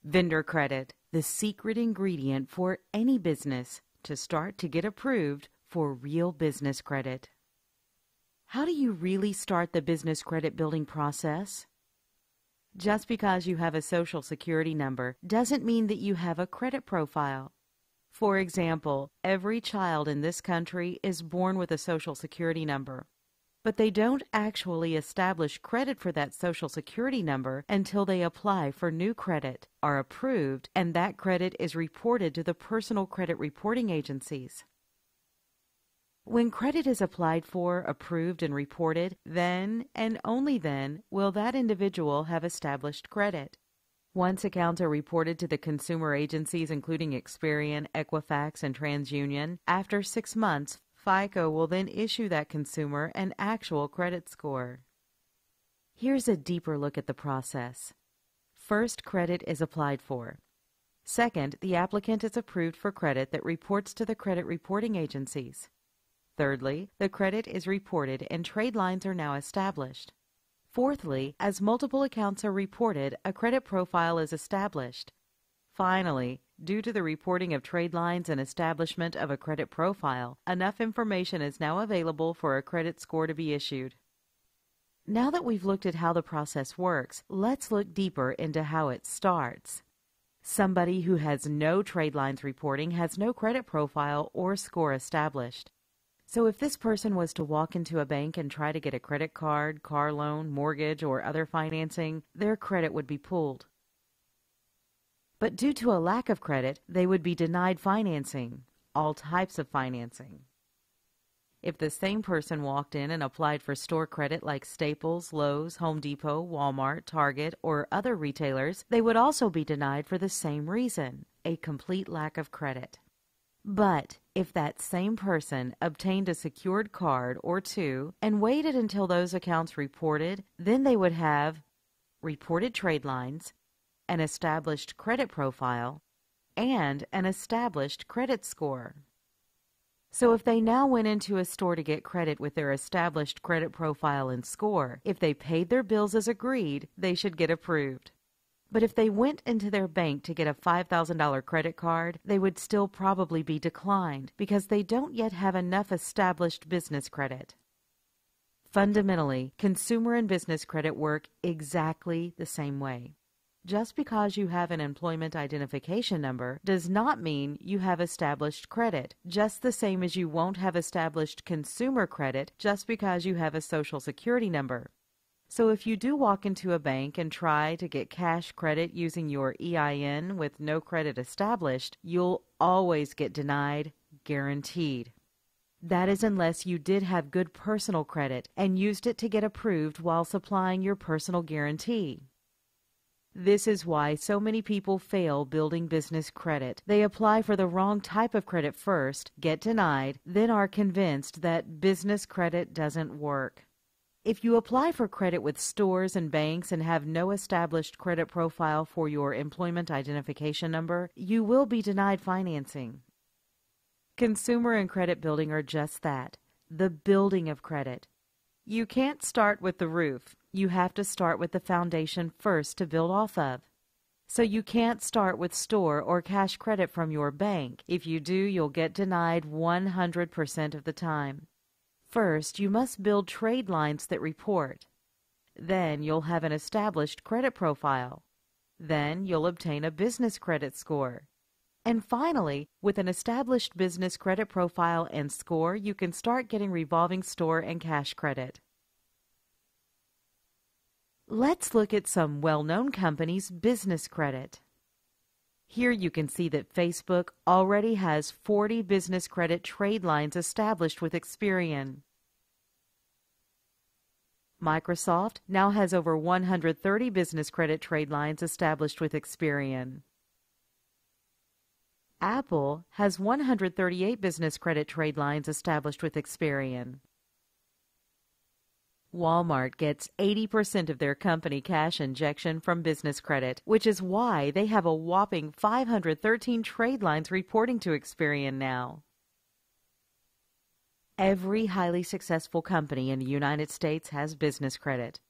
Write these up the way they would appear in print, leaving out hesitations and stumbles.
Vendor credit, the secret ingredient for any business to start to get approved for real business credit. How do you really start the business credit building process? Just because you have a Social Security number doesn't mean that you have a credit profile. For example, every child in this country is born with a Social Security number, but they don't actually establish credit for that Social Security number until they apply for new credit, are approved, and that credit is reported to the personal credit reporting agencies. When credit is applied for, approved, and reported, then and only then will that individual have established credit. Once accounts are reported to the consumer agencies including Experian, Equifax, and TransUnion, after 6 months, FICO will then issue that consumer an actual credit score. Here's a deeper look at the process. First, credit is applied for. Second, the applicant is approved for credit that reports to the credit reporting agencies. Thirdly, the credit is reported and trade lines are now established. Fourthly, as multiple accounts are reported, a credit profile is established. Finally, due to the reporting of trade lines and establishment of a credit profile, enough information is now available for a credit score to be issued. Now that we've looked at how the process works, let's look deeper into how it starts. Somebody who has no trade lines reporting has no credit profile or score established. So if this person was to walk into a bank and try to get a credit card, car loan, mortgage, or other financing, their credit would be pulled. But due to a lack of credit, they would be denied financing, all types of financing. If the same person walked in and applied for store credit like Staples, Lowe's, Home Depot, Walmart, Target, or other retailers, they would also be denied for the same reason, a complete lack of credit. But if that same person obtained a secured card or two and waited until those accounts reported, then they would have reported trade lines, an established credit profile, and an established credit score. So if they now went into a store to get credit with their established credit profile and score, if they paid their bills as agreed, they should get approved. But if they went into their bank to get a $5,000 credit card, they would still probably be declined because they don't yet have enough established business credit. Fundamentally, consumer and business credit work exactly the same way. Just because you have an employment identification number does not mean you have established credit, just the same as you won't have established consumer credit just because you have a Social Security number. So if you do walk into a bank and try to get cash credit using your EIN with no credit established, you'll always get denied, guaranteed. That is unless you did have good personal credit and used it to get approved while supplying your personal guarantee. This is why so many people fail building business credit. They apply for the wrong type of credit first, get denied, then are convinced that business credit doesn't work. If you apply for credit with stores and banks and have no established credit profile for your employment identification number, you will be denied financing. Consumer and credit building are just that, the building of credit. You can't start with the roof. You have to start with the foundation first to build off of. So you can't start with store or cash credit from your bank. If you do, you'll get denied 100% of the time. First, you must build trade lines that report. Then you'll have an established credit profile. Then you'll obtain a business credit score. And finally, with an established business credit profile and score, you can start getting revolving store and cash credit. Let's look at some well-known companies' business credit. Here you can see that Facebook already has 40 business credit trade lines established with Experian. Microsoft now has over 130 business credit trade lines established with Experian. Apple has 138 business credit trade lines established with Experian. Walmart gets 80% of their company cash injection from business credit, which is why they have a whopping 513 trade lines reporting to Experian now. Every highly successful company in the United States has business credit.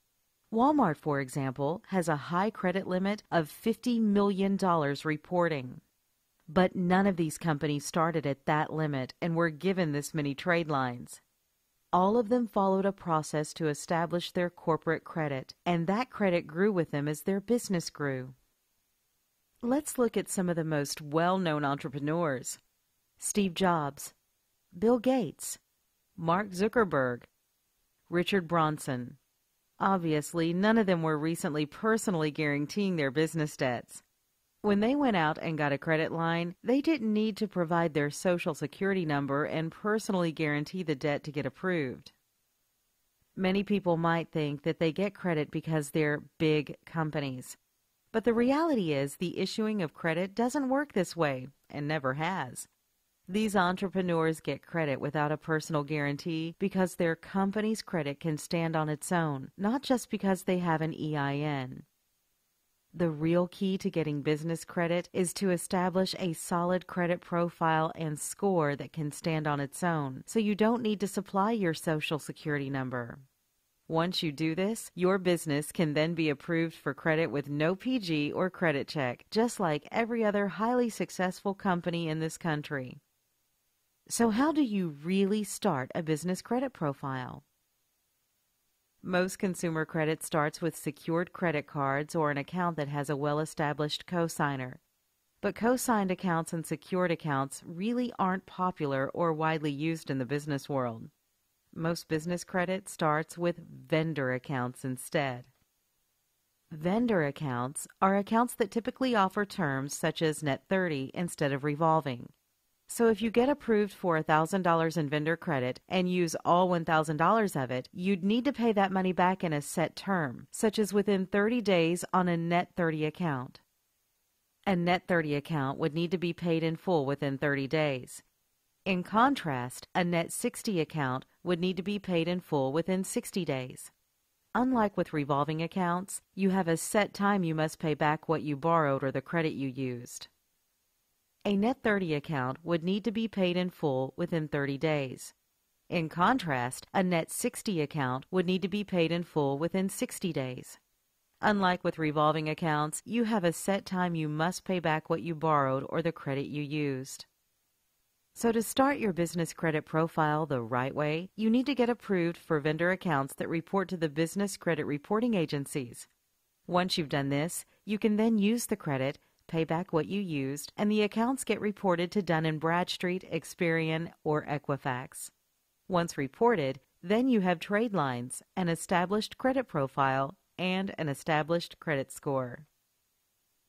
Walmart, for example, has a high credit limit of $50 million reporting. But none of these companies started at that limit and were given this many trade lines. All of them followed a process to establish their corporate credit, and that credit grew with them as their business grew. Let's look at some of the most well-known entrepreneurs: Steve Jobs, Bill Gates, Mark Zuckerberg, Richard Branson. Obviously, none of them were recently personally guaranteeing their business debts. When they went out and got a credit line, they didn't need to provide their Social Security number and personally guarantee the debt to get approved. Many people might think that they get credit because they're big companies. But the reality is the issuing of credit doesn't work this way, and never has. These entrepreneurs get credit without a personal guarantee because their company's credit can stand on its own, not just because they have an EIN. The real key to getting business credit is to establish a solid credit profile and score that can stand on its own, so you don't need to supply your Social Security number. Once you do this, your business can then be approved for credit with no PG or credit check, just like every other highly successful company in this country. So how do you really start a business credit profile? Most consumer credit starts with secured credit cards or an account that has a well-established cosigner. But co-signed accounts and secured accounts really aren't popular or widely used in the business world. Most business credit starts with vendor accounts instead. Vendor accounts are accounts that typically offer terms such as net 30 instead of revolving. So if you get approved for $1,000 in vendor credit and use all $1,000 of it, you'd need to pay that money back in a set term, such as within 30 days on a net 30 account. A net 30 account would need to be paid in full within 30 days. In contrast, a net 60 account would need to be paid in full within 60 days. Unlike with revolving accounts, you have a set time you must pay back what you borrowed or the credit you used. A net 30 account would need to be paid in full within 30 days. In contrast, a net 60 account would need to be paid in full within 60 days. Unlike with revolving accounts, you have a set time you must pay back what you borrowed or the credit you used. So to start your business credit profile the right way, you need to get approved for vendor accounts that report to the business credit reporting agencies. Once you've done this, you can then use the credit, pay back what you used, and the accounts get reported to Dun & Bradstreet, Experian, or Equifax. Once reported, then you have trade lines, an established credit profile, and an established credit score.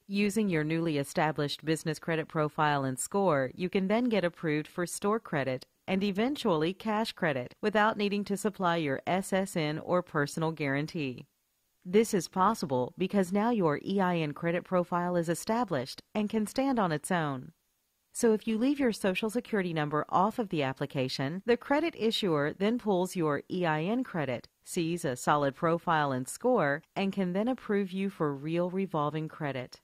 Using your newly established business credit profile and score, you can then get approved for store credit and eventually cash credit without needing to supply your SSN or personal guarantee. This is possible because now your EIN credit profile is established and can stand on its own. So if you leave your Social Security number off of the application, the credit issuer then pulls your EIN credit, sees a solid profile and score, and can then approve you for real revolving credit.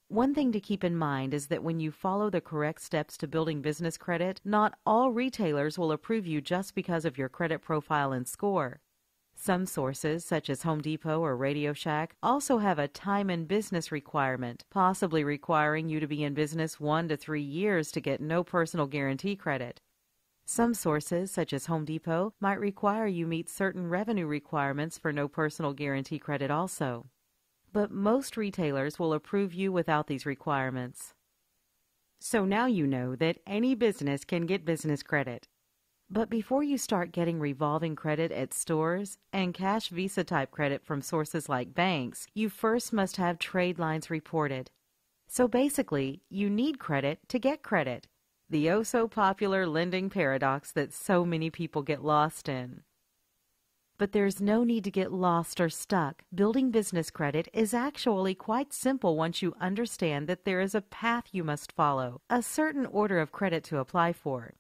One thing to keep in mind is that when you follow the correct steps to building business credit, not all retailers will approve you just because of your credit profile and score. Some sources, such as Home Depot or Radio Shack, also have a time and business requirement, possibly requiring you to be in business 1 to 3 years to get no personal guarantee credit. Some sources, such as Home Depot, might require you meet certain revenue requirements for no personal guarantee credit also. But most retailers will approve you without these requirements. So now you know that any business can get business credit. But before you start getting revolving credit at stores and cash Visa type credit from sources like banks, you first must have trade lines reported. So basically, you need credit to get credit, the oh-so-popular lending paradox that so many people get lost in. But there's no need to get lost or stuck. Building business credit is actually quite simple once you understand that there is a path you must follow, a certain order of credit to apply for.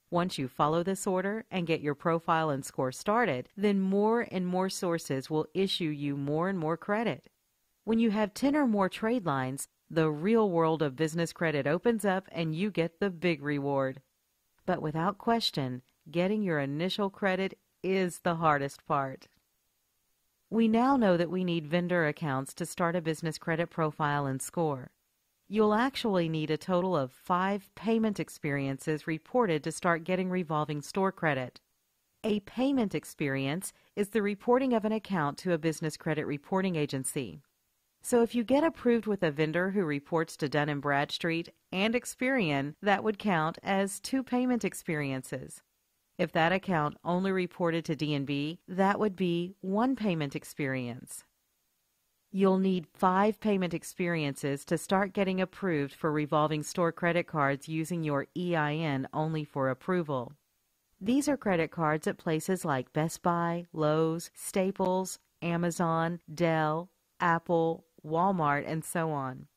Once you follow this order and get your profile and score started, then more and more sources will issue you more and more credit. When you have 10 or more trade lines, the real world of business credit opens up and you get the big reward. But without question, getting your initial credit is the hardest part. We now know that we need vendor accounts to start a business credit profile and score. You'll actually need a total of 5 payment experiences reported to start getting revolving store credit. A payment experience is the reporting of an account to a business credit reporting agency. So if you get approved with a vendor who reports to Dun & Bradstreet and Experian, that would count as 2 payment experiences. If that account only reported to D&B, that would be 1 payment experience. You'll need 5 payment experiences to start getting approved for revolving store credit cards using your EIN only for approval. These are credit cards at places like Best Buy, Lowe's, Staples, Amazon, Dell, Apple, Walmart, and so on.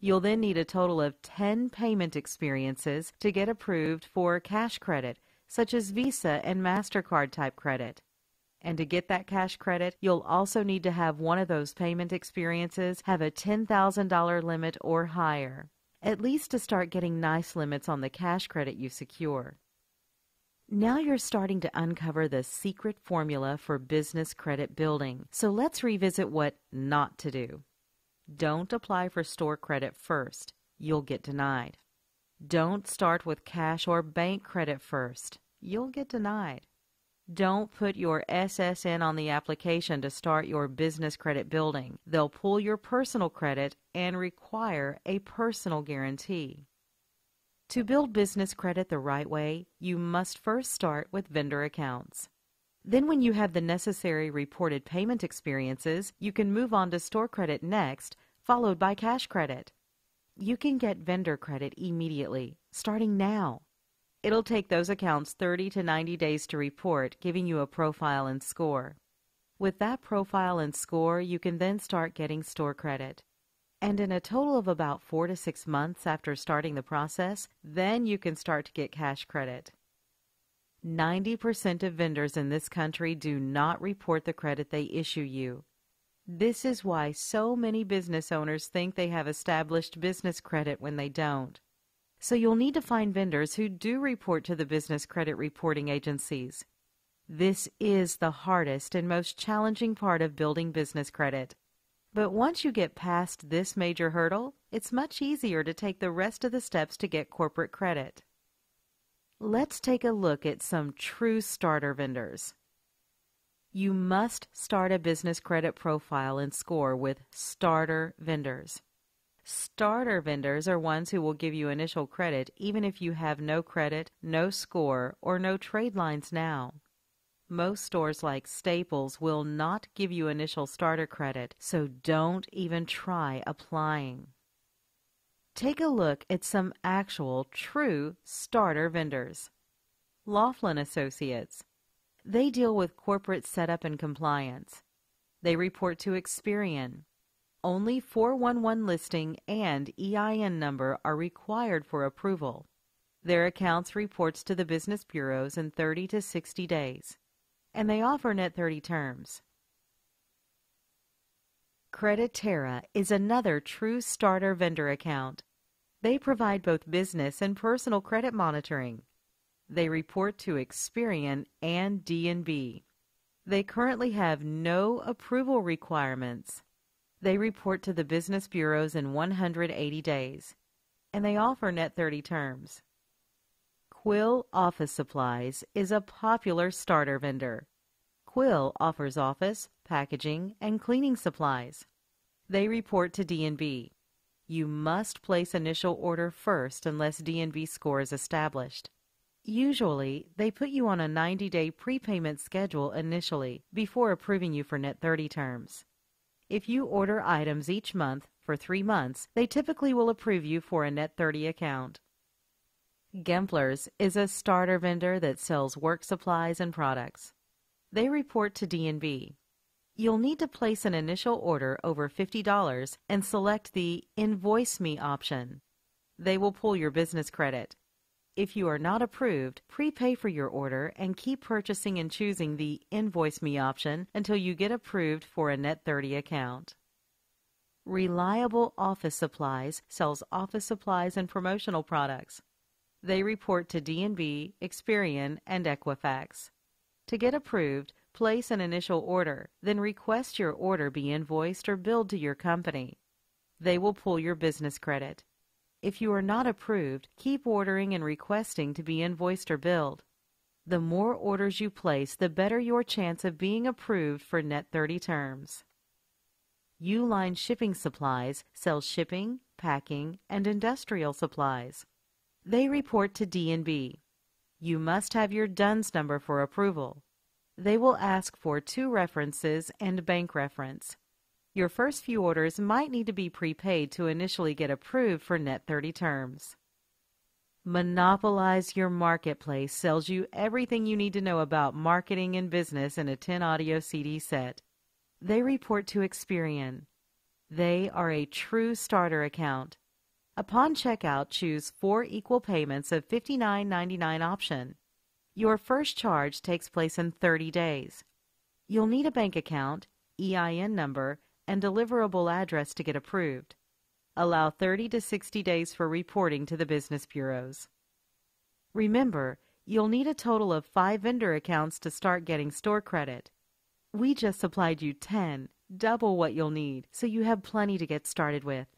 You'll then need a total of 10 payment experiences to get approved for cash credit, such as Visa and MasterCard type credit. And to get that cash credit, you'll also need to have one of those payment experiences have a $10,000 limit or higher, at least to start getting nice limits on the cash credit you secure. Now you're starting to uncover the secret formula for business credit building. So let's revisit what not to do. Don't apply for store credit first. You'll get denied. Don't start with cash or bank credit first. You'll get denied. Don't put your SSN on the application to start your business credit building. They'll pull your personal credit and require a personal guarantee. To build business credit the right way, you must first start with vendor accounts. Then when you have the necessary reported payment experiences, you can move on to store credit next, followed by cash credit. You can get vendor credit immediately, starting now. It'll take those accounts 30 to 90 days to report, giving you a profile and score. With that profile and score, you can then start getting store credit. And in a total of about 4 to 6 months after starting the process, then you can start to get cash credit. 90% of vendors in this country do not report the credit they issue you. This is why so many business owners think they have established business credit when they don't. So you'll need to find vendors who do report to the business credit reporting agencies. This is the hardest and most challenging part of building business credit. But once you get past this major hurdle, it's much easier to take the rest of the steps to get corporate credit. Let's take a look at some true starter vendors. You must start a business credit profile and score with starter vendors. Starter vendors are ones who will give you initial credit even if you have no credit, no score, or no trade lines now. Most stores like Staples will not give you initial starter credit, so don't even try applying. Take a look at some actual, true starter vendors. Laughlin Associates. They deal with corporate setup and compliance. They report to Experian. Only 411 listing and EIN number are required for approval. Their accounts reports to the business bureaus in 30 to 60 days. And they offer net 30 terms. Creditera is another true starter vendor account. They provide both business and personal credit monitoring. They report to Experian and D&B. They currently have no approval requirements. They report to the business bureaus in 180 days. And they offer net 30 terms. Quill Office Supplies is a popular starter vendor. Quill offers office, packaging, and cleaning supplies. They report to D&B. You must place initial order first unless D&B score is established. Usually, they put you on a 90-day prepayment schedule initially before approving you for net 30 terms. If you order items each month for 3 months, they typically will approve you for a net 30 account. Gemplers is a starter vendor that sells work supplies and products. They report to D&B. You'll need to place an initial order over $50 and select the Invoice Me option. They will pull your business credit. If you are not approved, prepay for your order and keep purchasing and choosing the Invoice Me option until you get approved for a net 30 account. Reliable Office Supplies sells office supplies and promotional products. They report to D&B, Experian, and Equifax. To get approved, Place an initial order, then request your order be invoiced or billed to your company. They will pull your business credit. If you are not approved, keep ordering and requesting to be invoiced or billed. The more orders you place, the better your chance of being approved for Net 30 terms. Uline Shipping Supplies sells shipping, packing, and industrial supplies. They report to D&B. You must have your DUNS number for approval. They will ask for 2 references and bank reference. Your first few orders might need to be prepaid to initially get approved for Net 30 terms. Monopolize Your Marketplace sells you everything you need to know about marketing and business in a 10 audio CD set. They report to Experian. They are a true starter account. Upon checkout, choose 4 equal payments of $59.99 option. Your first charge takes place in 30 days. You'll need a bank account, EIN number, and deliverable address to get approved. Allow 30 to 60 days for reporting to the business bureaus. Remember, you'll need a total of 5 vendor accounts to start getting store credit. We just supplied you 10, double what you'll need, so you have plenty to get started with.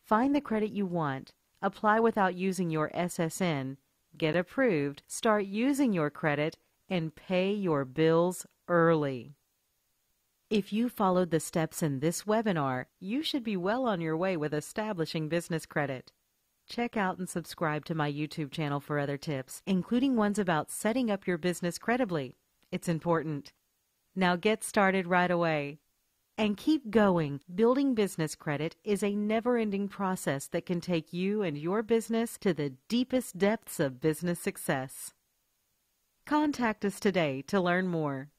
Find the credit you want, apply without using your SSN, get approved, start using your credit, and pay your bills early. If you followed the steps in this webinar, you should be well on your way with establishing business credit. Check out and subscribe to my YouTube channel for other tips, including ones about setting up your business credibly. It's important. Now get started right away. And keep going. Building business credit is a never-ending process that can take you and your business to the deepest depths of business success. Contact us today to learn more.